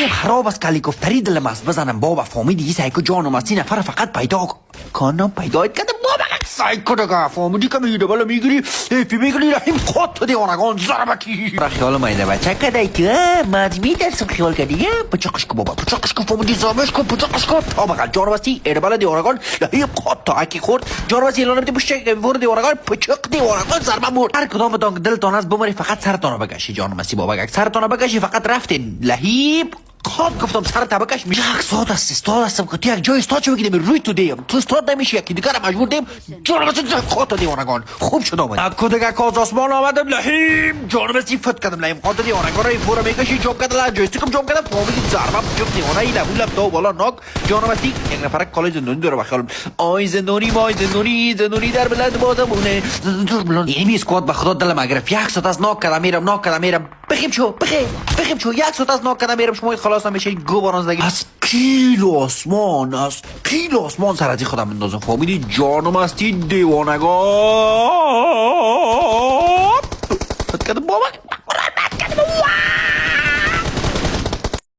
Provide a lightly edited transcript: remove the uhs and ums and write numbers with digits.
لحیم خراب است کلیکوفتری دلم است بزنم بابا فهمیدی سایکو جانم است این نفر فقط پیدا کنم پیدایت کردم بابا سایکو دگه فهمیدی که میده بالا میگیری ایفی میگیری لحیم خود تو دیوانگان ضربتی را خیال مایده بچه کدای که مجمی درسم خیال کردی پچقش که بابا پچقش که فهمیدی زامش کن پچقش کن تا بقل جانم استی ایره بالا دیوانگان لحیم خود تا اکی خورد جانم استی الان بیدی بشه که ورد دیوانگان پچق دیوانگان ضربه مرد هر کدام دلتان است بماری فقط سرتانو بگشی جانم استی بابا سرتانو بگشی فقط رفتین لحیم خود گفتم سر تبکش میشه یک ساعت است استاد هستم که تو یک جای استاد شو بگیدم روی تو دیم تو استاد نمیشه یکی دیگر مجبور دیم جانم است خود تو دیوانگان خوب شد آمد اکو دیگر کاز آسمان آمدم لحیم جانم است فت کردم لحیم خود دیوانگان را این فورا میکشی جام کردم جویستیکم جام کردم فهمیدید ضربم جفت دیوانه ای لبو لب دو بالا ناک جانم استی یک نفر کالای زندانی داره بخیالم آی زندانی مای زندانی در بلند بازمونه این اسکواد به خدا دلم اگرف یک ساعت از ناک کردم میرم بخیم شو یک ساعت از ناک کردم میرم شما خلاص نمیشه گو بارانزدگی از کیلو آسمان سر از خودم اندازم فهمیدی جانم استی دیوانگان فت کردم بابا